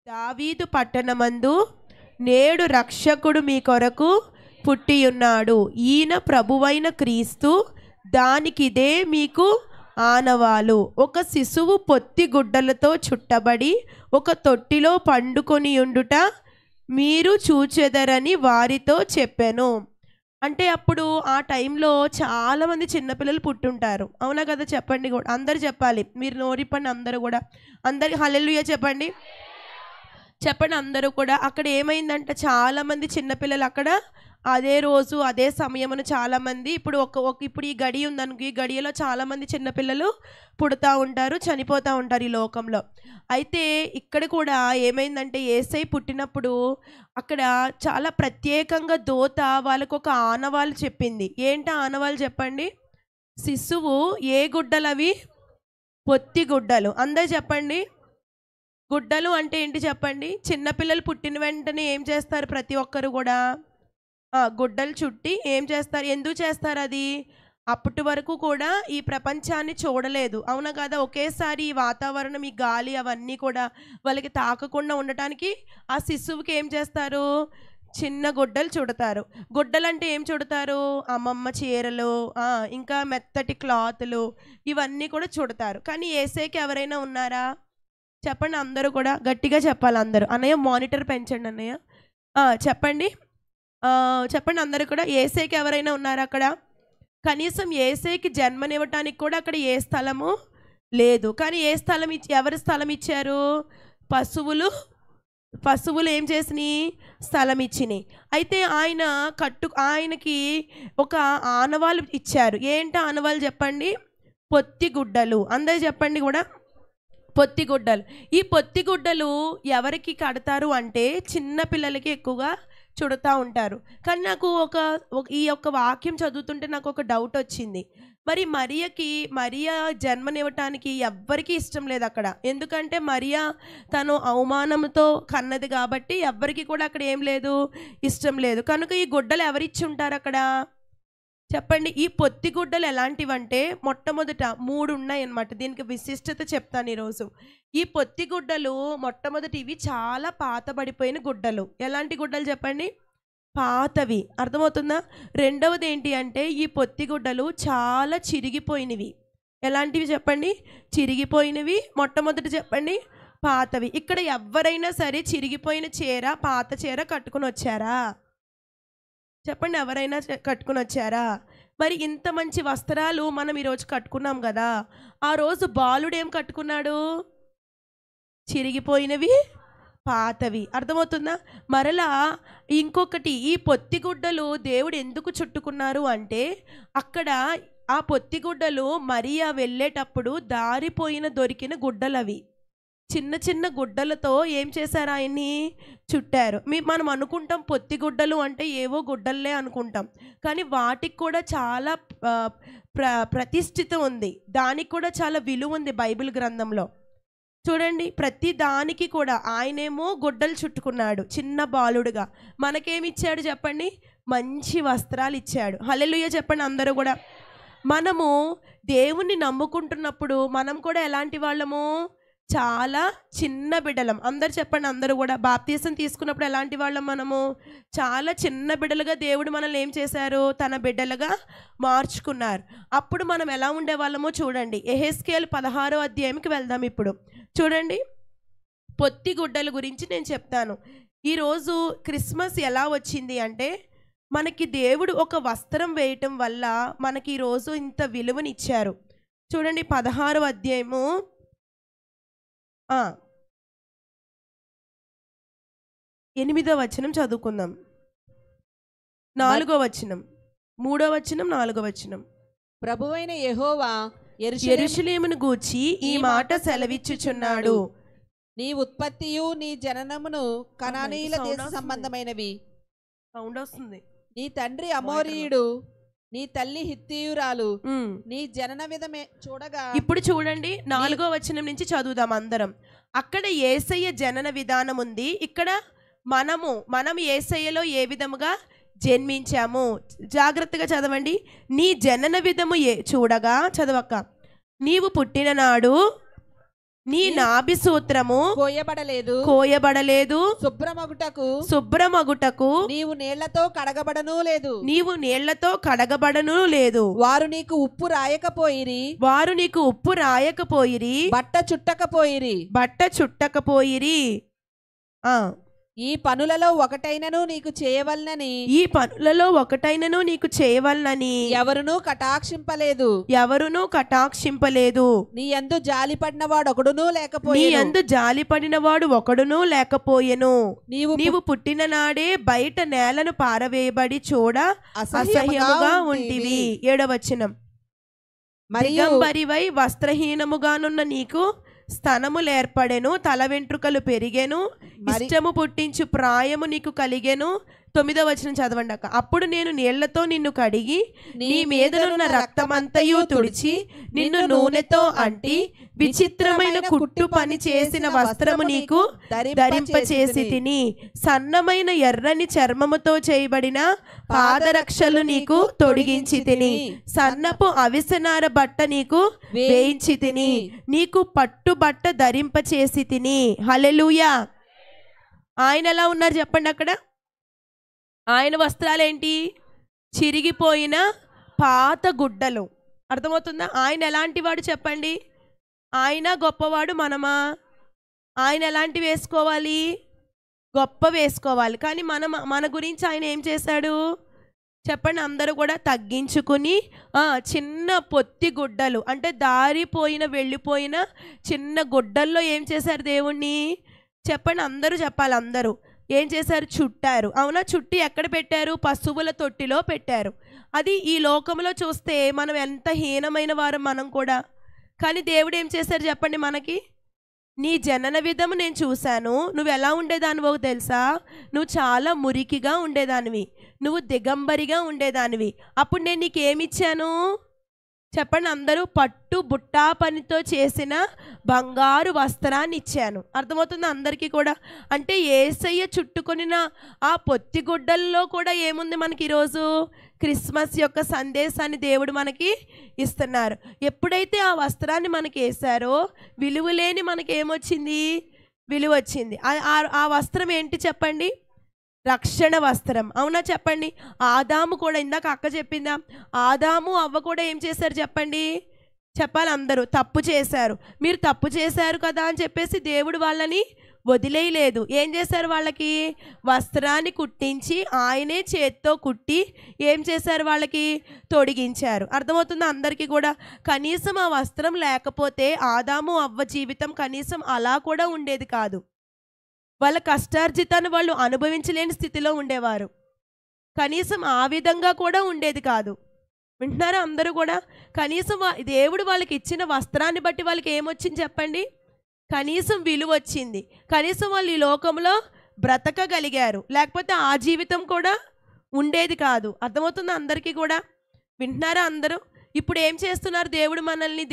దావీదు పట్టణమందు నేడు రక్షకుడు మీ కొరకు పుట్టియున్నాడు. ఈయన ప్రభువైన క్రీస్తు. దానికిదే మీకు ఆనవాలు. ఒక శిశువు పొత్తి గుడ్డలతో చుట్టబడి ఒక తొట్టిలో పండుకొని ఉండుట మీరు చూచెదరని వారితో చెప్పాను. అంటే అప్పుడు ఆ టైంలో చాలామంది చిన్నపిల్లలు పుట్టుంటారు. అవునా కదా? చెప్పండి కూడా, అందరు చెప్పాలి. మీరు నోరిప్పండి అందరూ కూడా. అందరికి హల్లెలూయా చెప్పండి. చెప్పండి అందరూ కూడా. అక్కడ ఏమైందంటే చాలామంది చిన్నపిల్లలు అక్కడ అదే రోజు అదే సమయమున చాలామంది ఇప్పుడు ఈ గడి ఉందనుకో, ఈ గడియలో చాలామంది చిన్నపిల్లలు పుడతా ఉంటారు, చనిపోతూ ఉంటారు ఈ లోకంలో. అయితే ఇక్కడ కూడా ఏమైందంటే యేసయ్య పుట్టినప్పుడు అక్కడ చాలా ప్రత్యేకంగా దూత వాళ్ళకు ఒక ఆనవాలు చెప్పింది. ఏంటి ఆనవాలు చెప్పండి? శిశువు ఏ గుడ్డలు అవి? పొత్తి గుడ్డలు. అందరు చెప్పండి. గుడ్డలు అంటే ఏంటి చెప్పండి? చిన్నపిల్లలు పుట్టిన వెంటనే ఏం చేస్తారు? ప్రతి ఒక్కరు కూడా గుడ్డలు చుట్టి ఏం చేస్తారు? ఎందుకు చేస్తారు అది? అప్పటి వరకు కూడా ఈ ప్రపంచాన్ని చూడలేదు. అవునా కదా? ఒకేసారి ఈ వాతావరణం, ఈ గాలి అవన్నీ కూడా వాళ్ళకి తాకకుండా ఉండటానికి ఆ శిశువుకి ఏం చేస్తారు? చిన్న గుడ్డలు చుడతారు. గుడ్డలు అంటే ఏం చుడతారు? అమ్మమ్మ చీరలు, ఇంకా మెత్తటి క్లాతులు, ఇవన్నీ కూడా చుడతారు. కానీ యేసయ్యకి ఎవరైనా ఉన్నారా? చెప్పండి అందరూ కూడా, గట్టిగా చెప్పాలి అందరూ. అన్నయ్య మానిటర్ పెంచండి అన్నయ్య. చెప్పండి. చెప్పండి అందరూ కూడా. యేసయ్యకి ఎవరైనా ఉన్నారా అక్కడ? కనీసం యేసయ్యకి జన్మనివ్వటానికి కూడా అక్కడ ఏ స్థలము లేదు. కానీ ఏ స్థలం ఎవరు స్థలం ఇచ్చారు? పశువులు ఏం చేసినాయి? స్థలం ఇచ్చినాయి. అయితే ఆయనకి ఒక ఆనవాలు ఇచ్చారు. ఏంటి ఆనవాలు చెప్పండి? పొత్తి గుడ్డలు. అందరూ చెప్పండి కూడా. పొత్తి గుడ్డలు. ఈ పొత్తి గుడ్డలు ఎవరికి కడతారు అంటే చిన్న పిల్లలకి ఎక్కువగా చుడతా ఉంటారు. కానీ నాకు ఈ యొక్క వాక్యం చదువుతుంటే నాకు ఒక డౌట్ వచ్చింది. మరి మరియా జన్మనివ్వటానికి ఎవ్వరికీ ఇష్టం లేదు అక్కడ. ఎందుకంటే మరియా తను అవమానంతో కన్నది కాబట్టి ఎవ్వరికి కూడా అక్కడ ఏం లేదు, ఇష్టం లేదు. కనుక ఈ గుడ్డలు ఎవరిచ్చి ఉంటారు అక్కడ? చెప్పండి. ఈ పొత్తి గుడ్డలు ఎలాంటివంటే మొట్టమొదట 3 ఉన్నాయన్నమాట. దీనికి విశిష్టత చెప్తాను ఈరోజు. ఈ పొత్తి గుడ్డలు మొట్టమొదటివి చాలా పాతబడిపోయిన గుడ్డలు. ఎలాంటి గుడ్డలు చెప్పండి? పాతవి. అర్థమవుతుందా? రెండవది ఏంటి అంటే ఈ పొత్తి గుడ్డలు చాలా చిరిగిపోయినవి. ఎలాంటివి చెప్పండి? చిరిగిపోయినవి. మొట్టమొదటి చెప్పండి పాతవి. ఇక్కడ ఎవరైనా సరే చిరిగిపోయిన చీర, పాత చీర కట్టుకుని వచ్చారా? చెప్పండి. ఎవరైనా కట్టుకుని వచ్చారా? మరి ఇంత మంచి వస్త్రాలు మనం ఈరోజు కట్టుకున్నాం కదా. ఆ రోజు బాలుడు ఏం కట్టుకున్నాడు? చిరిగిపోయినవి, పాతవి. అర్థమవుతుందా? మరలా ఇంకొకటి, ఈ పొత్తిగుడ్డలు దేవుడు ఎందుకు చుట్టుకున్నారు అంటే అక్కడ ఆ పొత్తిగుడ్డలు మరియా వెళ్ళేటప్పుడు దొరికిన గుడ్డలు అవి. చిన్న చిన్న గుడ్డలతో ఏం చేశారు? ఆయన్ని చుట్టారు. మనం అనుకుంటాం పొత్తి గుడ్డలు అంటే ఏవో గుడ్డల్లే అనుకుంటాం. కానీ వాటికి కూడా చాలా ప్రతిష్ఠిత ఉంది. దానికి కూడా చాలా విలువ ఉంది బైబిల్ గ్రంథంలో. చూడండి, ప్రతి దానికి కూడా ఆయనేమో గుడ్డలు చుట్టుకున్నాడు చిన్న బాలుడుగా. మనకేమిచ్చాడు చెప్పండి? మంచి వస్త్రాలు ఇచ్చాడు. హల్లెలూయా చెప్పండి అందరూ కూడా. మనము దేవుణ్ణి నమ్ముకుంటున్నప్పుడు మనం కూడా ఎలాంటి వాళ్ళము? చాలా చిన్న బిడ్డలం. అందరు చెప్పండి అందరూ కూడా. బాప్తీసం తీసుకున్నప్పుడు ఎలాంటి వాళ్ళం మనము? చాలా చిన్న బిడ్డలుగా దేవుడు మనల్ని ఏం చేశారు? తన బిడ్డలుగా మార్చుకున్నారు. అప్పుడు మనం ఎలా ఉండేవాళ్ళమో చూడండి. యెహెజ్కేలు 16వ అధ్యాయంకి వెళ్దాం ఇప్పుడు. చూడండి, పొత్తి గుడ్డల గురించి నేను చెప్తాను. ఈరోజు క్రిస్మస్ ఎలా వచ్చింది అంటే మనకి దేవుడు ఒక వస్త్రం వేయటం వల్ల మనకి ఈరోజు ఇంత విలువనిచ్చారు. చూడండి 16వ అధ్యాయము 8వ వచనం చదువుకుందాం. 4వ వచనం, 3వ వచనం, 4వ వచనం. ప్రభువైన యెహోవా యెరూషలేమును గూర్చి ఈ మాట సెలవిచ్చుచున్నాడు. నీ ఉత్పత్తియు నీ జననమును కనానీయుల దేశ సంబంధమైనవి. సౌండ్ వస్తుంది. నీ తండ్రి అమోరీయుడు, నీ తల్లి హిత్తీయురాలు. నీ జనన విధమే చూడగా. ఇప్పుడు చూడండి 4వ వచనం నుంచి చదువుదాం అందరం. అక్కడ యేసయ్య జనన విధానం ఉంది. ఇక్కడ మనం యేసయ్యలో ఏ విధముగా జన్మించాము. జాగ్రత్తగా చదవండి. నీ జనన విధము చూడగా, చదవక్క. నీవు పుట్టిన నాడు నీ నాభి సూత్రము కోయబడలేదు శుభ్రమగుటకు నీవు నీళ్లతో కడగబడను లేదు వారు నీకు ఉప్పు రాయకపోయిరి బట్ట చుట్టకపోయిరి ఈ పనులలో ఒకటైనను నీకు చేయవలనని ఎవరునూ కటాక్షింపలేదు నీ యందు జాలిపడినవాడు ఒకడునూ లేకపోయెను నీవు పుట్టిన నాడే బయట నేలను పారవేయబడి చూడ అసహ్యముగా ఉంటివి. 7వ వచనం. దిగంబరివై వస్త్రహీనముగానున్న నీకు స్తనములేర్పడెను, తల వెంట్రుకలు పెరిగెను, ఇష్టము పుట్టించు ప్రాయము నీకు కలిగెను. 9వ వచనం చదవండి అక్క. అప్పుడు నేను నీళ్లతో నిన్ను కడిగి నీ మీదనున్న రక్తమంతయు తుడిచి నిన్ను నూనెతో అంటి విచిత్రమైన కుట్టు పని చేసిన వస్త్రము నీకు ధరింపచేసి తిని సన్నమైన ఎర్రని చర్మముతో చేయబడిన పాదరక్షలు నీకు తొడిగించి తిని సన్నపు అవిసనార బట్ట నీకు వేయించి తిని నీకు పట్టు బట్ట ధరింపచేసి తిని. హల్లెలూయా. ఆయన ఎలా ఉన్నారు చెప్పండి అక్కడ. ఆయన వస్త్రాలేంటి? చిరిగిపోయిన పాత గుడ్డలు. అర్థమవుతుందా? ఆయన ఎలాంటి వాడు చెప్పండి? ఆయన గొప్పవాడు, మనమా? ఆయన ఎలాంటి వేసుకోవాలి? గొప్ప వేసుకోవాలి. కానీ మన గురించి ఆయన ఏం చేశాడు చెప్పండి? అందరూ కూడా తగ్గించుకుని చిన్న పొత్తి గుడ్డలు, అంటే దారిపోయిన వెళ్ళిపోయిన చిన్న గుడ్డల్లో ఏం చేశారు దేవుణ్ణి చెప్పండి? అందరూ చెప్పాలి. అందరూ ఏం చేశారు? చుట్టారు. అవునా? చుట్టి ఎక్కడ పెట్టారు? పశువుల తొట్టిలో పెట్టారు. అది ఈ లోకంలో చూస్తే మనం ఎంత హీనమైన వారు మనం కూడా. కానీ దేవుడు ఏం చేశారు చెప్పండి మనకి? నీ జనన విధము నేను చూశాను. నువ్వు ఎలా ఉండేదానివో తెలుసా? నువ్వు చాలా మురికిగా ఉండేదానివి, నువ్వు దిగంబరిగా ఉండేదానివి. అప్పుడు నేను నీకేమిచ్చాను చెప్పండి? అందరూ పట్టు బుట్టా పనితో చేసిన బంగారు వస్త్రాన్ని ఇచ్చాను. అర్థమవుతుంది అందరికీ కూడా. అంటే యేసయ్య చుట్టుకొనిన ఆ పొత్తిగుడ్డల్లో కూడా ఏముంది మనకి? ఈరోజు క్రిస్మస్ యొక్క సందేశాన్ని దేవుడు మనకి ఇస్తున్నారు. ఎప్పుడైతే ఆ వస్త్రాన్ని మనకి వేశారో విలువలేని మనకి ఏమొచ్చింది? విలువ వచ్చింది. ఆ వస్త్రం ఏంటి చెప్పండి? రక్షణ వస్త్రం. అవునా చెప్పండి? ఆదాము కూడా, ఇందాక అక్క చెప్పిందా, ఆదాము అవ్వ కూడా ఏం చేశారు చెప్పండి? చెప్పాలి అందరూ. తప్పు చేశారు. మీరు తప్పు చేశారు కదా అని చెప్పేసి దేవుడు వాళ్ళని వదిలేయలేదు. ఏం చేశారు? వాళ్ళకి వస్త్రాన్ని కుట్టించి ఆయనే చేత్తో కుట్టి ఏం చేశారు? వాళ్ళకి తొడిగించారు. అర్థమవుతుంది అందరికీ కూడా. కనీసం ఆ వస్త్రం లేకపోతే ఆదాము అవ్వ జీవితం కనీసం అలా కూడా ఉండేది కాదు. వాళ్ళ కష్టార్జితాన్ని వాళ్ళు అనుభవించలేని స్థితిలో ఉండేవారు. కనీసం ఆ విధంగా కూడా ఉండేది కాదు. వింటున్నారా అందరూ కూడా? కనీసం దేవుడు వాళ్ళకి ఇచ్చిన వస్త్రాన్ని బట్టి వాళ్ళకి ఏమొచ్చింది చెప్పండి? కనీసం విలువ వచ్చింది. కనీసం వాళ్ళు ఈ లోకంలో బ్రతకగలిగారు. లేకపోతే ఆ జీవితం కూడా ఉండేది కాదు. అర్థమవుతుందా అందరికీ కూడా? వింటున్నారా అందరూ? ఇప్పుడు ఏం చేస్తున్నారు? దేవుడు మనల్ని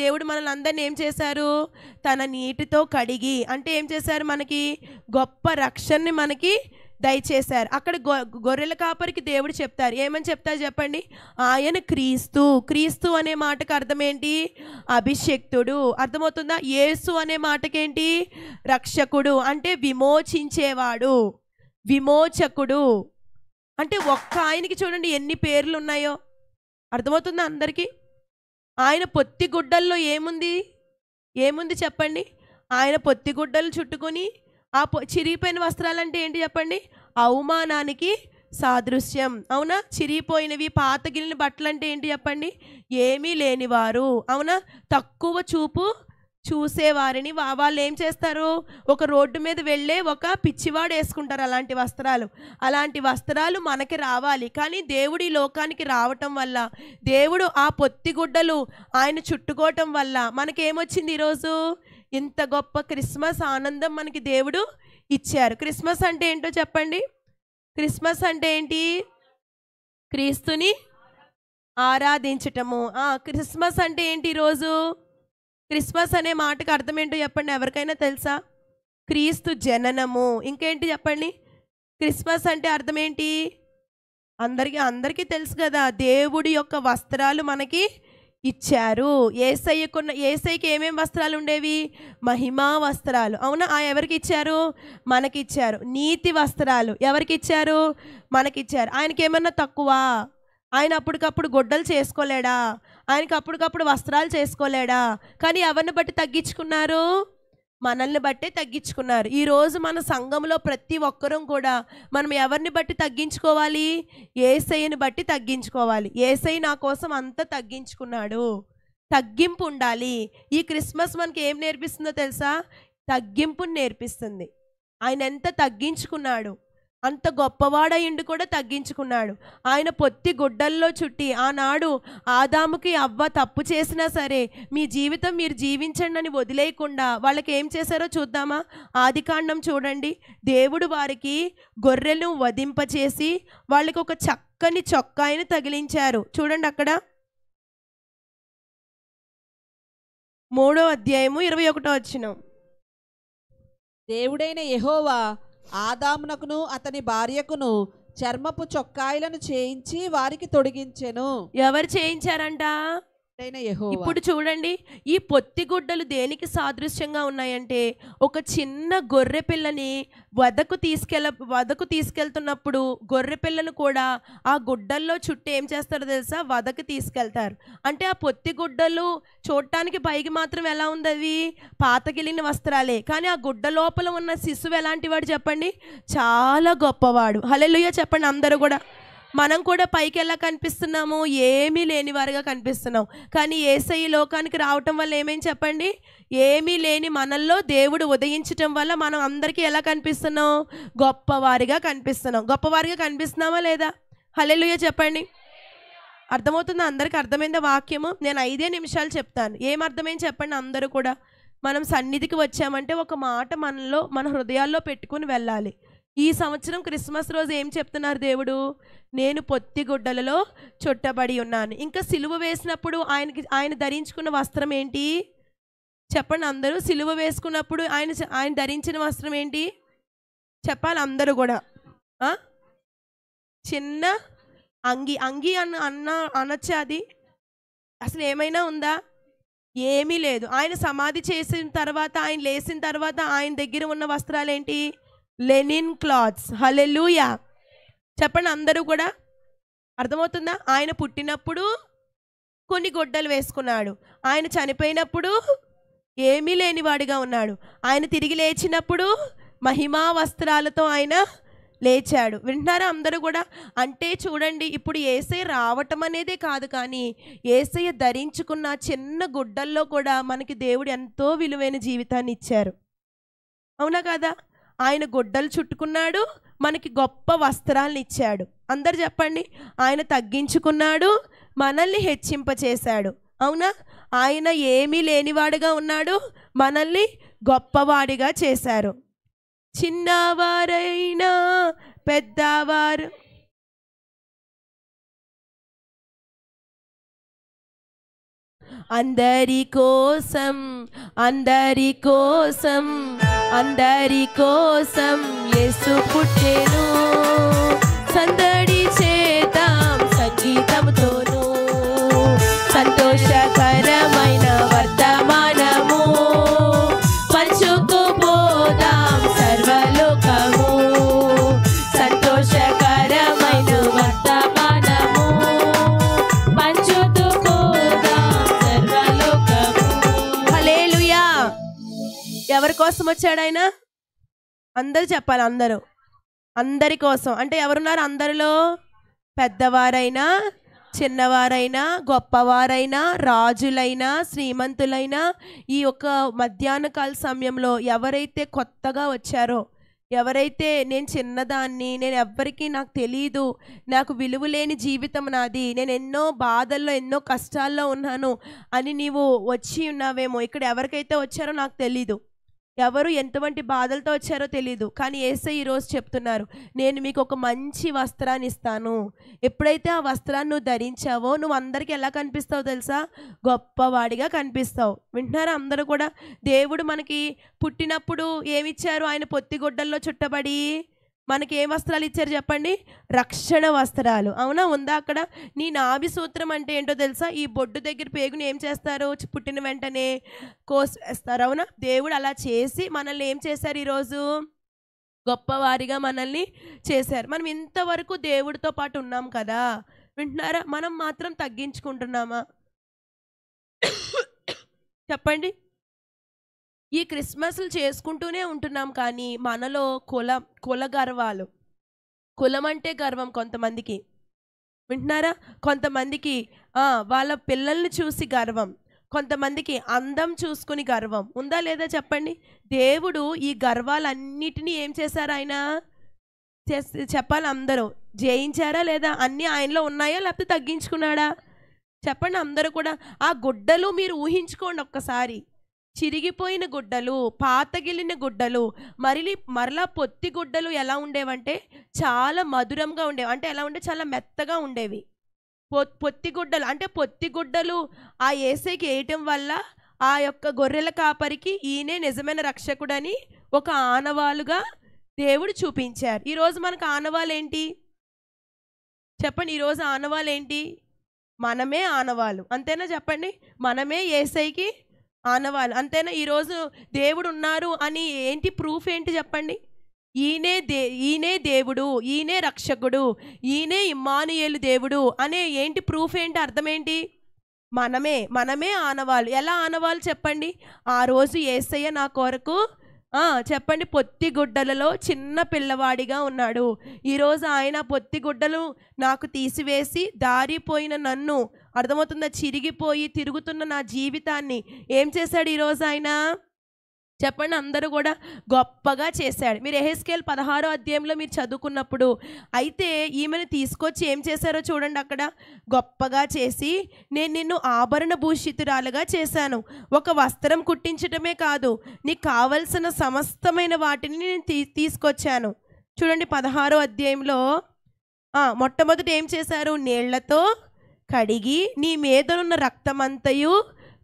అందరినీ ఏం చేశారు? తన నీటితో కడిగి, అంటే ఏం చేశారు? మనకి గొప్ప రక్షణని మనకి దయచేశారు. అక్కడ గొర్రెల కాపరికి దేవుడు చెప్తారు. ఏమని చెప్తారు చెప్పండి? ఆయన క్రీస్తు అనే మాటకు అర్థం ఏంటి? అభిషక్తుడు. అర్థమవుతుందా? యేసు అనే మాటకేంటి? రక్షకుడు, అంటే విమోచించేవాడు, విమోచకుడు. అంటే ఒక్క ఆయనకి చూడండి ఎన్ని పేర్లు ఉన్నాయో. అర్థమవుతుందా అందరికీ? ఆయన పొత్తిగుడ్డల్లో ఏముంది చెప్పండి? ఆయన పొత్తిగుడ్డలు చుట్టుకొని ఆ చిరిగిపోయిన వస్త్రాలంటే ఏంటి చెప్పండి? అవమానానికి సాదృశ్యం. అవునా? చిరిగిపోయినవి పాతగిలిన బట్టలు అంటే ఏంటి చెప్పండి? ఏమీ లేనివారు. అవునా? తక్కువ చూపు చూసేవారిని వాళ్ళు ఏం చేస్తారు? ఒక రోడ్డు మీద వెళ్ళే ఒక పిచ్చివాడు వేసుకుంటారు అలాంటి వస్త్రాలు మనకి రావాలి. కానీ దేవుడు ఈ లోకానికి రావటం వల్ల, దేవుడు ఆ పొత్తిగుడ్డలు ఆయన చుట్టుకోవటం వల్ల మనకేమొచ్చింది? ఈరోజు ఇంత గొప్ప క్రిస్మస్ ఆనందం మనకి దేవుడు ఇచ్చారు. క్రిస్మస్ అంటే ఏంటో చెప్పండి? క్రిస్మస్ అంటే ఏంటి? క్రీస్తుని ఆరాధించటము. క్రిస్మస్ అంటే ఏంటి? ఈరోజు క్రిస్మస్ అనే మాటకు అర్థం ఏంటో చెప్పండి? ఎవరికైనా తెలుసా? క్రీస్తు జననము. ఇంకేంటి చెప్పండి? క్రిస్మస్ అంటే అర్థం ఏంటి? అందరికీ తెలుసు కదా. దేవుడి యొక్క వస్త్రాలు మనకి ఇచ్చారు. యేసయ్యకి ఏమేం వస్త్రాలు ఉండేవి? మహిమా వస్త్రాలు. అవునా? ఎవరికి ఇచ్చారు? మనకిచ్చారు. నీతి వస్త్రాలు ఎవరికి ఇచ్చారు? మనకిచ్చారు. ఆయనకి ఏమన్నా తక్కువ? ఆయన అప్పటికప్పుడు గొడ్డలు చేసుకోలేడా? ఆయనకి అప్పటికప్పుడు వస్త్రాలు చేసుకోలేడా? కానీ ఎవరిని బట్టి తగ్గించుకున్నారు? మనల్ని బట్టే తగ్గించుకున్నారు. ఈరోజు మన సంఘంలో ప్రతి ఒక్కరం కూడా మనం ఎవరిని బట్టి తగ్గించుకోవాలి? యేసయ్యని బట్టి తగ్గించుకోవాలి. యేసయ్య నా కోసం అంతా తగ్గించుకున్నాడు. తగ్గింపు ఉండాలి. ఈ క్రిస్మస్ మనకి ఏం నేర్పిస్తుందో తెలుసా? తగ్గింపుని నేర్పిస్తుంది. ఆయన ఎంత తగ్గించుకున్నాడు, అంత గొప్పవాడయిండి కూడా తగ్గించుకున్నాడు. ఆయన పొత్తి గుడ్డల్లో చుట్టి ఆనాడు ఆదాముకి అవ్వ తప్పు చేసినా సరే మీ జీవితం మీరు జీవించండి అని వదిలేయకుండా వాళ్ళకి ఏం చేశారో చూద్దామా? ఆదికాండం చూడండి. దేవుడు వారికి గొర్రెలను వధింపచేసి వాళ్ళకి ఒక చక్కని చొక్కాయిని తగిలించారు. చూడండి అక్కడ 3వ అధ్యాయము 21వ వచనం. దేవుడైన యెహోవా ఆదామునకును అతని భార్యకును చర్మపు చొక్కాయిలను చేయించి వారికి తొడిగించెను. ఎవరు చేయించారంట? యెహోవా. ఇప్పుడు చూడండి, ఈ పొత్తిగుడ్డలు దేనికి సాదృశ్యంగా ఉన్నాయంటే ఒక చిన్న గొర్రె పిల్లని వదకు తీసుకెళ్తున్నప్పుడు గొర్రె పిల్లను కూడా ఆ గుడ్డల్లో చుట్టూ ఏం చేస్తారో తెలుసా? వదకు తీసుకెళ్తారు. అంటే ఆ పొత్తిగుడ్డలు చూడటానికి పైకి మాత్రం ఎలా ఉంది? అవి పాతగిలిన వస్త్రాలే. కానీ ఆ గుడ్డ లోపల ఉన్న శిశువు ఎలాంటి వాడు చెప్పండి? చాలా గొప్పవాడు. హల్లెలూయా చెప్పండి అందరూ కూడా. మనం కూడా పైకి ఎలా కనిపిస్తున్నాము? ఏమీ లేని వారిగా కనిపిస్తున్నాం. కానీ యేసయ్య లోకానికి రావటం వల్ల ఏమేం చెప్పండి? ఏమీ లేని మనల్లో దేవుడు ఉదయించటం వల్ల మనం అందరికీ ఎలా కనిపిస్తున్నాం? గొప్పవారిగా కనిపిస్తున్నాం. గొప్పవారిగా కనిపిస్తున్నామా లేదా? హల్లెలూయా చెప్పండి. అర్థమవుతుందా? అందరికీ అర్థమైందా వాక్యము? నేను 5 నిమిషాలు చెప్తాను. ఏం అర్థమైంది చెప్పండి అందరూ కూడా. మనం సన్నిధికి వచ్చామంటే ఒక మాట మన హృదయాల్లో పెట్టుకుని వెళ్ళాలి. ఈ సంవత్సరం క్రిస్మస్ రోజు ఏం చెప్తున్నారు దేవుడు? నేను పొత్తిగుడ్డలలో చుట్టబడి ఉన్నాను. ఇంకా సిలువ వేసినప్పుడు ఆయన ధరించుకున్న వస్త్రం ఏంటి చెప్పండి అందరూ? సిలువ వేసుకున్నప్పుడు ఆయన ధరించిన వస్త్రం ఏంటి చెప్పాలి అందరూ కూడా. చిన్న అంగి అనొచ్చా? అది అసలు ఏమైనా ఉందా? ఏమీ లేదు. ఆయన సమాధి చేసిన తర్వాత, ఆయన లేచిన తర్వాత ఆయన దగ్గర ఉన్న వస్త్రాలు ఏంటి? Lenin clothes. హల్లెలూయా చెప్పండి అందరూ కూడా. అర్థమవుతుందా? ఆయన పుట్టినప్పుడు కొన్ని గుడ్డలు వేసుకున్నాడు. ఆయన చనిపోయినప్పుడు ఏమీ లేనివాడిగా ఉన్నాడు. ఆయన తిరిగి లేచినప్పుడు మహిమా వస్త్రాలతో ఆయన లేచాడు. వింటున్నారా అందరూ కూడా? అంటే చూడండి, ఇప్పుడు యేసయ్య రావటం అనేదే కాదు, కానీ యేసయ్య ధరించుకున్న చిన్న గుడ్డల్లో కూడా మనకి దేవుడు ఎంతో విలువైన జీవితాన్ని ఇచ్చారు. అవునా కాదా? ఆయన గుడ్డలు చుట్టుకున్నాడు, మనకి గొప్ప వస్త్రాలను ఇచ్చాడు. అందరు చెప్పండి. ఆయన తగ్గించుకున్నాడు, మనల్ని హెచ్చింపచేశాడు. అవునా? ఆయన ఏమీ లేనివాడుగా ఉన్నాడు, మనల్ని గొప్పవాడిగా చేశారు. చిన్నవారైనా పెద్దవారు అందరి కోసం యేసు పుట్టెను. సందడి చేద్దాం సంగీతంతోను, సంతోషకరమైన వర్తమానము పంచుకుపోదాం సర్వలోకము. సంతోషకరమైన వర్తమానము పంచుకుపోదాం సర్వలోకము. హల్లెలూయా. ఎవరి కోసం వచ్చాడు ఆయన? అందరూ చెప్పాలి. అందరి కోసం. అంటే ఎవరున్నారు అందరిలో? పెద్దవారైనా చిన్నవారైనా గొప్పవారైనా రాజులైనా శ్రీమంతులైనా ఈ యొక్క మధ్యాహ్న కాల సమయంలో ఎవరైతే కొత్తగా వచ్చారో, ఎవరైతే నేను చిన్నదాన్ని, నేను ఎవ్వరికీ నాకు తెలీదు, నాకు విలువ లేని జీవితం నాది, నేను ఎన్నో బాధల్లో ఎన్నో కష్టాల్లో ఉన్నాను అని నీవు వచ్చి ఉన్నావేమో. ఇక్కడ ఎవరికైతే వచ్చారో నాకు తెలీదు, ఎవరు ఎంతవంటి బాధలతో వచ్చారో తెలీదు, కానీ యేసయ్య ఈరోజు చెప్తున్నారు, నేను మీకు ఒక మంచి వస్త్రాన్ని ఇస్తాను. ఎప్పుడైతే ఆ వస్త్రాన్ని నువ్వు ధరించావో నువ్వు అందరికీ ఎలా కనిపిస్తావు తెలుసా? గొప్పవాడిగా కనిపిస్తావు. వింటున్నారా అందరూ కూడా? దేవుడు మనకి పుట్టినప్పుడు ఏమిచ్చారు? ఆయన పొత్తిగుడ్డల్లో చుట్టబడి మనకి ఏ వస్త్రాలు ఇచ్చారు చెప్పండి? రక్షణ వస్త్రాలు. అవునా? ఉందా అక్కడ? నీ నాభి సూత్రం అంటే ఏంటో తెలుసా? ఈ బొడ్డు దగ్గర పేగుని ఏం చేస్తారు? పుట్టిన వెంటనే కోసివేస్తారు. అవునా? దేవుడు అలా చేసి మనల్ని ఏం చేశారు? ఈరోజు గొప్పవారిగా మనల్ని చేశారు. మనం ఇంతవరకు దేవుడితో పాటు ఉన్నాం కదా, వింటున్నారా? మనం మాత్రం తగ్గించుకుంటున్నామా చెప్పండి? ఈ క్రిస్మస్లు చేసుకుంటూనే ఉంటున్నాం, కానీ మనలో కుల గర్వాలు, కులం అంటే గర్వం కొంతమందికి, వింటున్నారా? కొంతమందికి వాళ్ళ పిల్లల్ని చూసి గర్వం, కొంతమందికి అందం చూసుకుని గర్వం. ఉందా లేదా చెప్పండి? దేవుడు ఈ గర్వాలన్నిటినీ ఏం చేశారు? ఆయన చెప్పాలి అందరూ, జయించారా లేదా? అన్నీ ఆయనలో ఉన్నాయా లేకపోతే తగ్గించుకున్నాడా? చెప్పండి అందరూ కూడా. ఆ గుడ్డలు మీరు ఊహించుకోండి ఒక్కసారి. చిరిగిపోయిన గుడ్డలు, పాతగిలిన గుడ్డలు, మరలా పొత్తి గుడ్డలు ఎలా ఉండేవంటే చాలా మధురంగా ఉండేవి. అంటే ఎలా ఉండే? చాలా మెత్తగా ఉండేవి. పొత్తి గుడ్డలు అంటే పొత్తి గుడ్డలు ఆ యేసయ్యకి వేయటం వల్ల ఆ యొక్క గొర్రెల కాపరికి ఈయనే నిజమైన రక్షకుడని ఒక ఆనవాలుగా దేవుడు చూపించారు. ఈరోజు మనకు ఆనవాలు ఏంటి చెప్పండి? ఈరోజు ఆనవాలు ఏంటి? మనమే ఆనవాలు. అంతేనా చెప్పండి? మనమే యేసయ్యకి ఆనవాలు. అంతేనా? ఈరోజు దేవుడు ఉన్నారు అని ఏంటి ప్రూఫ్ ఏంటి చెప్పండి? ఈయనే దేవుడు, ఈయనే రక్షకుడు, ఈయనే ఇమ్మానుయేలు దేవుడు అనే ఏంటి ప్రూఫ్ ఏంటి? అర్థం ఏంటి? మనమే ఆనవాళ్ళు. ఎలా ఆనవాళ్ళు చెప్పండి? ఆ రోజు యేసయ్య నా కొరకు చెప్పండి, పొత్తి గుడ్డలలో చిన్న పిల్లవాడిగా ఉన్నాడు. ఈరోజు ఆయన పొత్తి గుడ్డలు నాకు తీసివేసి దారిపోయిన నన్ను, అర్థమవుతుందా? చిరిగిపోయి తిరుగుతున్న నా జీవితాన్ని ఏం చేశాడు ఈరోజు ఆయన? చెప్పండి అందరూ కూడా గొప్పగా చేశాడు. మీరు యెహెజ్కేలు 16వ అధ్యాయంలో మీరు చదువుకున్నప్పుడు అయితే ఈమెను తీసుకొచ్చి ఏం చేశారో చూడండి. అక్కడ గొప్పగా చేసి, నేను నిన్ను ఆభరణ భూషితురాలుగా చేశాను, ఒక వస్త్రం కుట్టించటమే కాదు నీకు కావలసిన సమస్తమైన వాటిని నేను తీసుకొచ్చాను. చూడండి 16వ అధ్యాయంలో మొట్టమొదటి ఏం చేశారు? నీళ్లతో కడిగి నీ మీదనున్న రక్తమంతయు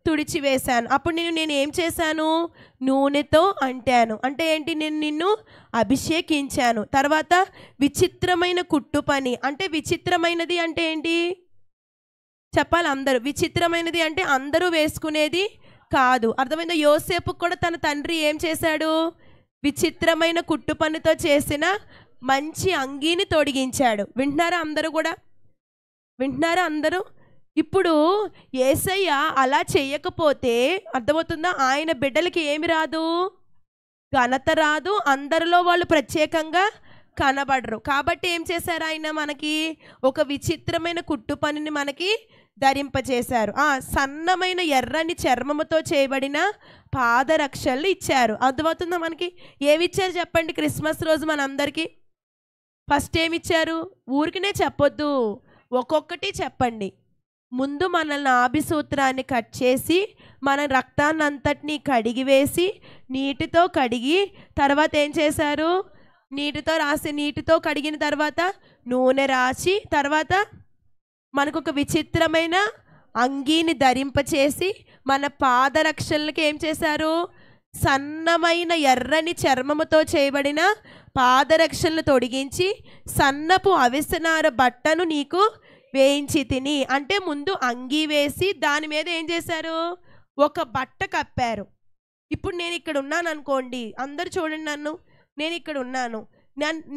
తుడిచివేశాను. అప్పుడు నేను ఏం చేశాను? నూనెతో అంటాను. అంటే ఏంటి? నేను నిన్ను అభిషేకించాను. తర్వాత విచిత్రమైన కుట్టు పని. అంటే విచిత్రమైనది అంటే ఏంటి చెప్పాలి అందరూ? విచిత్రమైనది అంటే అందరూ వేసుకునేది కాదు. అర్థమైందా? యోసేపుకు కూడా తన తండ్రి ఏం చేశాడు? విచిత్రమైన కుట్టు పనితో చేసిన మంచి అంగీని తొడిగించాడు. వింటున్నారా అందరూ కూడా? వింటున్నారా అందరూ? ఇప్పుడు యేసయ్య అలా చేయకపోతే అర్థమవుతుందా? ఆయన బిడ్డలకి ఏమి రాదు? ఘనత రాదు. అందరిలో వాళ్ళు ప్రత్యేకంగా కనబడరు. కాబట్టి ఏం చేశారు? ఆయన మనకి ఒక విచిత్రమైన కుట్టు పనిని మనకి ధరింపచేశారు. సన్నమైన ఎర్రని చర్మముతో చేయబడిన పాదరక్షలు ఇచ్చారు. అర్థమవుతుందా? మనకి ఏమి ఇచ్చారు చెప్పండి? క్రిస్మస్ రోజు మనందరికీ ఫస్ట్ ఏమిచ్చారు? ఊరికినే చెప్పొద్దు, ఒక్కొక్కటి చెప్పండి. ముందు మనల్ని నాభిసూత్రాన్ని కట్ చేసి మన రక్తాన్ని అంతటినీ కడిగివేసి నీటితో కడిగి, తర్వాత ఏం చేశారు? నీటితో కడిగిన తర్వాత నూనె రాసి, తర్వాత మనకు ఒక విచిత్రమైన అంగీని ధరింపచేసి మన పాదరక్షలకి ఏం చేశారు? సన్నమైన ఎర్రని చర్మముతో చేయబడిన పాదరక్షలను తొడిగించి సన్నపు అవిసనార బట్టను నీకు వేయించి తిని. అంటే ముందు అంగీ వేసి దాని మీద ఏం చేశారు? ఒక బట్ట కప్పారు. ఇప్పుడు నేను ఇక్కడ ఉన్నాను అనుకోండి, అందరు చూడండి నన్ను, నేను ఇక్కడ ఉన్నాను,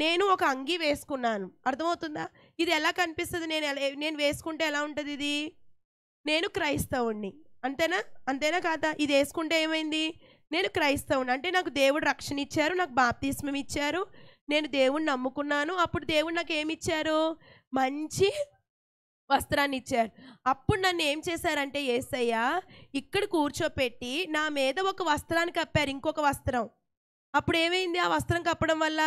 నేను ఒక అంగీ వేసుకున్నాను. అర్థమవుతుందా? ఇది ఎలా కనిపిస్తుంది? నేను వేసుకుంటే ఎలా ఉంటుంది? ఇది నేను క్రైస్తవుణ్ణి, అంతేనా కాదా? ఇది వేసుకుంటే ఏమైంది? నేను క్రైస్తవుని. అంటే నాకు దేవుడు రక్షణ ఇచ్చారు, నాకు బాప్తిస్మం ఇచ్చారు, నేను దేవుణ్ణి నమ్ముకున్నాను. అప్పుడు దేవుడు నాకు ఏమి ఇచ్చారు? మంచి వస్త్రాన్ని ఇచ్చారు. అప్పుడు నన్ను ఏం చేశారంటే యేసయ్య ఇక్కడ కూర్చోపెట్టి నా మీద ఒక వస్త్రాన్ని కప్పారు, ఇంకొక వస్త్రం. అప్పుడు ఏమైంది? ఆ వస్త్రం కప్పడం వల్ల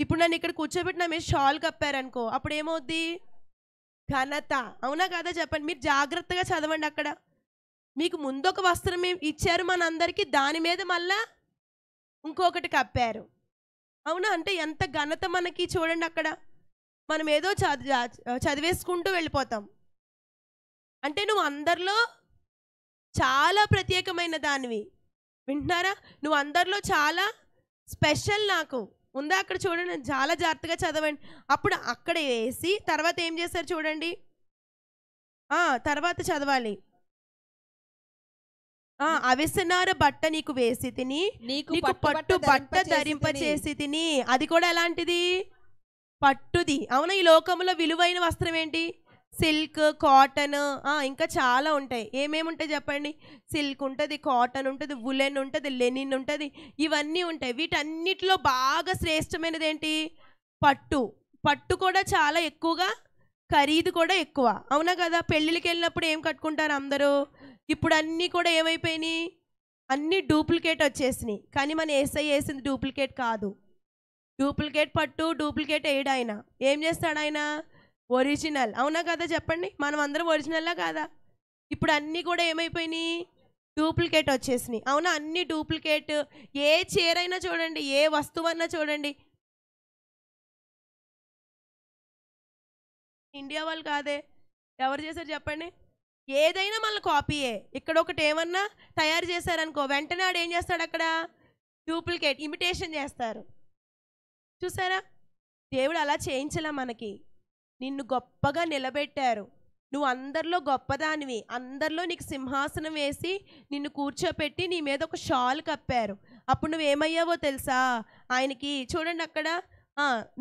ఇప్పుడు నన్ను ఇక్కడ కూర్చోబెట్టి నా మీద షాల్ కప్పారనుకో, అప్పుడు ఏమవుద్ది? ఘనత. అవునా కాదా చెప్పండి? మీరు జాగ్రత్తగా చదవండి. అక్కడ మీకు ముందు ఒక వస్త్రం ఇచ్చారు మనందరికీ, దాని మీద మళ్ళా ఇంకొకటి కప్పారు. అవునా? అంటే ఎంత ఘనత మనకి చూడండి. అక్కడ మనం ఏదో చదివేసుకుంటూ వెళ్ళిపోతాం. అంటే నువ్వు అందరిలో చాలా ప్రత్యేకమైన దానివి. వింటున్నారా? నువ్వు అందరిలో చాలా స్పెషల్ నాకు. ఉందా అక్కడ చూడండి, చాలా జాగ్రత్తగా చదవండి. అప్పుడు అక్కడ వేసి తర్వాత ఏం చేశారు చూడండి, తర్వాత చదవాలి. అవిసెనార బట్ట నీకు వేసి తిని, నీకు పట్టు బట్ట ధరింపచేసి తిని. అది కూడా ఎలాంటిది? పట్టుది. అవునా? ఈ లోకంలో విలువైన వస్త్రం ఏంటి? సిల్క్, కాటన్, ఇంకా చాలా ఉంటాయి. ఏమేమి ఉంటాయి చెప్పండి? సిల్క్ ఉంటుంది, కాటన్ ఉంటుంది, వులెన్ ఉంటుంది, లెనిన్ ఉంటుంది, ఇవన్నీ ఉంటాయి. వీటన్నిటిలో బాగా శ్రేష్టమైనది ఏంటి? పట్టు. పట్టు కూడా చాలా ఎక్కువగా ఖరీదు కూడా ఎక్కువ. అవునా కదా? పెళ్ళిళ్ళకి వెళ్ళినప్పుడు ఏం కట్టుకుంటారు అందరూ? ఇప్పుడు అన్నీ కూడా ఏమైపోయినాయి? అన్నీ డూప్లికేట్ వచ్చేసినాయి. కానీ మన యేసయ్య వేసింది డూప్లికేట్ కాదు. డూప్లికేట్ పట్టు, డూప్లికేట్ వేయడు ఆయన. ఏం చేస్తాడు ఆయన? ఒరిజినల్. అవునా కదా చెప్పండి? మనం అందరం ఒరిజినల్లా కాదా? ఇప్పుడు అన్నీ కూడా ఏమైపోయినాయి? డూప్లికేట్ వచ్చేసినాయి. అవునా? అన్నీ డూప్లికేట్. ఏ చీర అయినా చూడండి, ఏ వస్తువు అన్నా చూడండి, ఇండియా వాళ్ళు కాదే, ఎవరు చేశారు చెప్పండి? ఏదైనా మళ్ళీ కాపీయే. ఇక్కడ ఒకటి ఏమన్నా తయారు చేశారనుకో, వెంటనే ఆడు ఏం చేస్తాడు? అక్కడ డూప్లికేట్, ఇమిటేషన్ చేస్తారు. చూసారా? దేవుడు అలా చేయించలే మనకి. నిన్ను గొప్పగా నిలబెట్టారు. నువ్వు అందరిలో గొప్పదానివి. అందరిలో నీకు సింహాసనం వేసి నిన్ను కూర్చోపెట్టి నీ మీద ఒక షాల్ కప్పారు. అప్పుడు నువ్వేమయ్యావో తెలుసా? ఆయనకి చూడండి అక్కడ,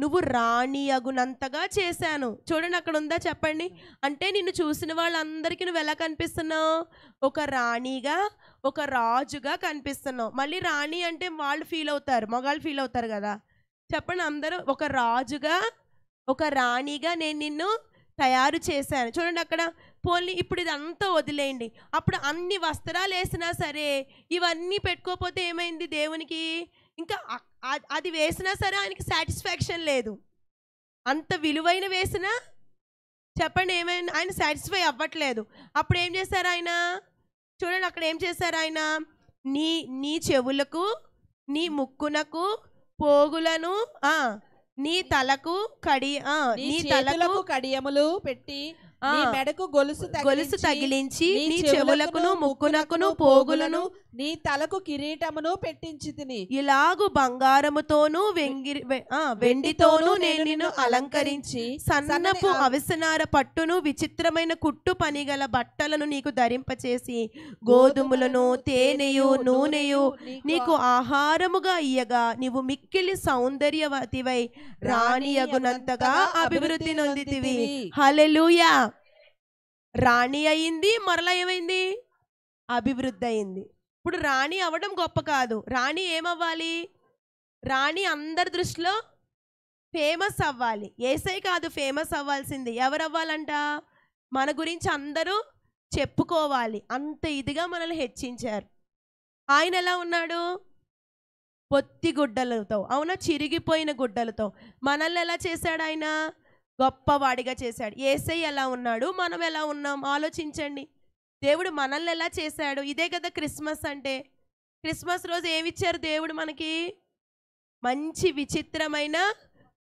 నువ్వు రాణి అగునంతగా చేశాను. చూడండి అక్కడ ఉందా చెప్పండి? అంటే నిన్ను చూసిన వాళ్ళందరికీ నువ్వు ఎలా కనిపిస్తున్నావు? ఒక రాణిగా, ఒక రాజుగా కనిపిస్తున్నావు. మళ్ళీ రాణి అంటే వాళ్ళు ఫీల్ అవుతారు, మగాళ్ళు ఫీల్ అవుతారు కదా. చెప్పండి అందరూ, ఒక రాజుగా, ఒక రాణిగా నేను నిన్ను తయారు చేశాను. చూడండి అక్కడ. పోనీ ఇప్పుడు ఇదంతా వదిలేయండి. అప్పుడు అన్ని వస్త్రాలు వేసినా సరే ఇవన్నీ పెట్టుకోకపోతే ఏమైంది? దేవునికి ఇంకా అది వేసినా సరే ఆయనకి సాటిస్ఫాక్షన్ లేదు. అంత విలువైన వేసినా చెప్పండి ఏమైంది? ఆయన సాటిస్ఫై అవ్వట్లేదు. అప్పుడు ఏం చేశారు ఆయన? చూడండి అక్కడ ఏం చేశారు ఆయన? నీ చెవులకు, నీ ముక్కునకు పోగులను, నీ తలకు నీ తలకు కడియములు పెట్టి, నీ మెడకు గొలుసు తగిలించి, నీ చెవులకును ముక్కునకును పోగులను, నీ తలకు కిరీటమును పెట్టించి తిని. ఇలాగు బంగారముతోను వెండితోను నేను నిన్ను అలంకరించి సన్నపు అవిసనార పట్టును విచిత్రమైన కుట్టు పనిగల బట్టలను నీకు ధరింపచేసి గోధుమలను తేనెయు నూనెయు నీకు ఆహారముగా ఇయ్యగా నీవు మిక్కిలి సౌందర్యవతివై రాణియగునంతగా అభివృద్ధి నొందితివి. హల్లెలూయా. రాణి అయింది, మరలా ఏమైంది? అభివృద్ధి అయింది. ఇప్పుడు రాణి అవ్వడం గొప్ప కాదు. రాణి ఏమవ్వాలి? రాణి అందరి దృష్టిలో ఫేమస్ అవ్వాలి. యేసయ్య కాదు ఫేమస్ అవ్వాల్సింది. ఎవరు అవ్వాలంట? మన గురించి అందరూ చెప్పుకోవాలి. అంత ఇదిగా మనల్ని హెచ్చించారు. ఆయన ఎలా ఉన్నాడు? పొత్తి గుడ్డలతో, అవునా, చిరిగిపోయిన గుడ్డలతో. మనల్ని ఎలా చేశాడు ఆయన? గొప్పవాడిగా చేశాడు. యేసయ్య ఎలా ఉన్నాడు, మనం ఎలా ఉన్నాం ఆలోచించండి. దేవుడు మనల్ని ఎలా చేశాడు? ఇదే కదా క్రిస్మస్ అంటే. క్రిస్మస్ రోజు ఏమిచ్చారు దేవుడు మనకి? మంచి విచిత్రమైన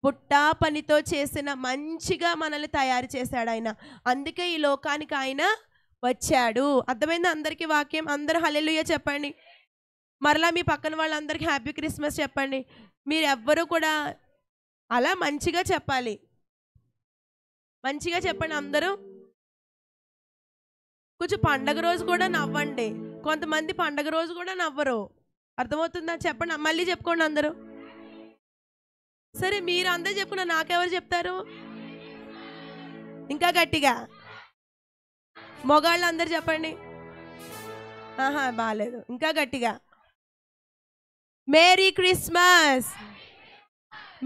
బుట్టా పనితో చేసిన మంచిగా మనల్ని తయారు చేశాడు ఆయన. అందుకే ఈ లోకానికి ఆయన వచ్చాడు. అర్థమైందా అందరికీ వాక్యం? అందరూ హల్లెలూయా చెప్పండి. మరలా మీ పక్కన వాళ్ళందరికీ హ్యాపీ క్రిస్మస్ చెప్పండి. మీరు ఎవ్వరూ కూడా అలా మంచిగా చెప్పాలి. మంచిగా చెప్పండి అందరూ. కొంచెం పండగ రోజు కూడా నవ్వండి. కొంతమంది పండగ రోజు కూడా నవ్వరు. అర్థమవుతుందా? చెప్పండి, మళ్ళీ చెప్పుకోండి అందరూ. సరే మీరు అందరూ చెప్పుకున్నా, నాకెవరు చెప్తారు? ఇంకా గట్టిగా మొగాళ్ళు అందరు చెప్పండి. బాగాలేదు, ఇంకా గట్టిగా. Merry Christmas,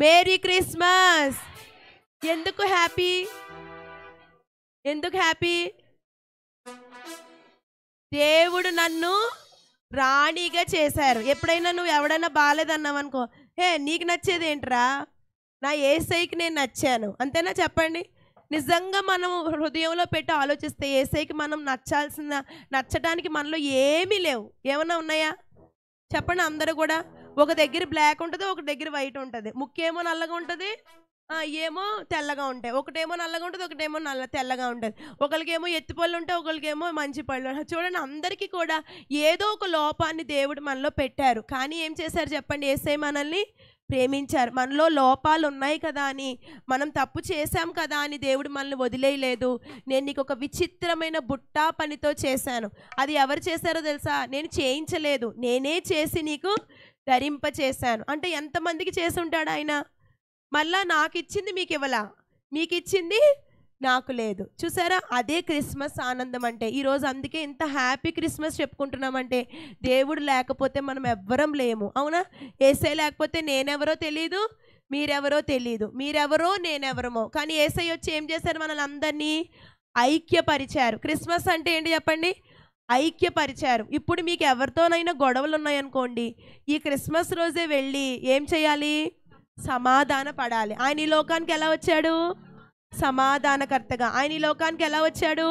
merry Christmas. ఎందుకు హ్యాపీ? ఎందుకు హ్యాపీ? దేవుడు నన్ను రాణిగా చేశారు. ఎప్పుడైనా నువ్వు ఎవడైనా బాగాలేదన్నావు అనుకో, నీకు నచ్చేది ఏంట్రా? నా యేసయ్యకి నేను నచ్చాను, అంతేనా? చెప్పండి. నిజంగా మనం హృదయంలో పెట్టి ఆలోచిస్తే యేసయ్యకి మనం నచ్చడానికి మనలో ఏమీ లేవు. ఏమన్నా ఉన్నాయా చెప్పండి అందరూ కూడా. ఒక దగ్గర బ్లాక్ ఉంటుంది, ఒక దగ్గర వైట్ ఉంటుంది. ముక్కేమో నల్లగా ఉంటుంది, ఏమో తెల్లగా ఉంటాయి. ఒకటేమో నల్లగా ఉంటుంది, ఒకటేమో తెల్లగా ఉంటుంది. ఒకరికేమో ఎత్తిపళ్ళు ఉంటాయి, ఒకరికేమో మంచి పళ్ళు. చూడండి, అందరికీ కూడా ఏదో ఒక లోపాన్ని దేవుడు మనలో పెట్టారు. కానీ ఏం చేశారు చెప్పండి? యేసయ్య మనల్ని ప్రేమించారు. మనలో లోపాలు ఉన్నాయి కదా అని, మనం తప్పు చేశాం కదా అని దేవుడు మనల్ని వదిలేయలేదు. నేను నీకు ఒక విచిత్రమైన బుట్టా పనితో చేశాను. అది ఎవరు చేశారో తెలుసా? నేను చేయించలేదు, నేనే చేసి నీకు ధరింప చేశాను. అంటే ఎంతమందికి చేసి ఉంటాడు ఆయన? మళ్ళా నాకు ఇచ్చింది మీకు ఇవ్వలా, మీకు ఇచ్చింది నాకు లేదు. చూసారా? అదే క్రిస్మస్ ఆనందం అంటే. ఈరోజు అందుకే ఇంత హ్యాపీ క్రిస్మస్ చెప్పుకుంటున్నామంటే, దేవుడు లేకపోతే మనం ఎవ్వరం లేము. అవునా? యేసే లేకపోతే నేనెవరో తెలీదు, మీరెవరో తెలీదు, మీరెవరో నేనెవరమో. కానీ యేసయ్య వచ్చి ఏం చేశారు? మనల్ని అందరినీ ఐక్యపరిచారు. క్రిస్మస్ అంటే ఏంటి చెప్పండి? ఐక్యపరిచారు. ఇప్పుడు మీకు ఎవరితోనైనా గొడవలు ఉన్నాయనుకోండి, ఈ క్రిస్మస్ రోజే వెళ్ళి ఏం చేయాలి? సమాధాన పడాలి. ఆయన ఈ లోకానికి ఎలా వచ్చాడు? సమాధానకర్తగా. ఆయన ఈ లోకానికి ఎలా వచ్చాడు?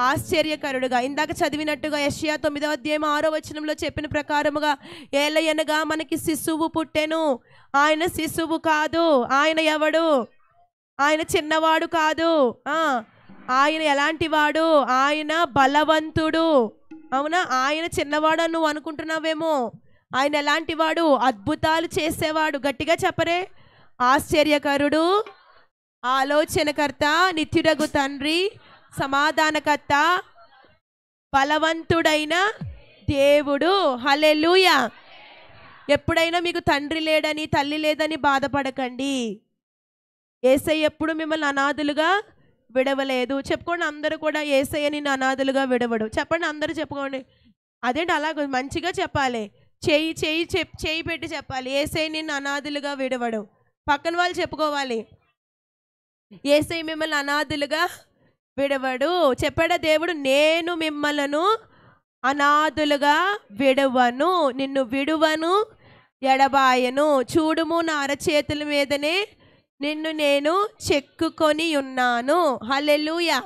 ఆశ్చర్యకరుడుగా. ఇందాక చదివినట్టుగా యెషయా 9వ అధ్యాయం 6వ వచనంలో చెప్పిన ప్రకారముగా, ఏలయనగా మనకి శిశువు పుట్టెను. ఆయన శిశువు కాదు. ఆయన ఎవడు? ఆయన చిన్నవాడు కాదు. ఆయన ఎలాంటి వాడు? ఆయన బలవంతుడు. అవునా? ఆయన చిన్నవాడు నువ్వు అనుకుంటున్నావేమో. ఆయన ఎలాంటి వాడు? అద్భుతాలు చేసేవాడు. గట్టిగా చెప్పరే. ఆశ్చర్యకరుడు, ఆలోచనకర్త, నిత్యుడగు తండ్రి, సమాధానకర్త, బలవంతుడైన దేవుడు. హల్లెలూయా. ఎప్పుడైనా మీకు తండ్రి లేడని, తల్లి లేదని బాధపడకండి. యేసయ్య ఎప్పుడు మిమ్మల్ని అనాథులుగా విడవలేదు. చెప్పుకోండి అందరూ కూడా, యేసయ్య నిన్ను అనాథులుగా విడవడు. చెప్పండి అందరూ, చెప్పుకోండి. అదేంటి అలాగ మంచిగా చెప్పాలి. చేయి పెట్టి చెప్పాలి. యేసయ్య నిన్ను అనాథులుగా విడవడు. పక్కన వాళ్ళు చెప్పుకోవాలి, యేసయ్య మిమ్మల్ని అనాథులుగా విడవడు. చెప్పాడా దేవుడు? నేను మిమ్మలను అనాథులుగా విడవను, నిన్ను విడువను, ఎడబాయను. చూడుము, నా అరచేతుల మీదనే నిన్ను నేను చెక్కుకొని ఉన్నాను. హల్లెలూయా.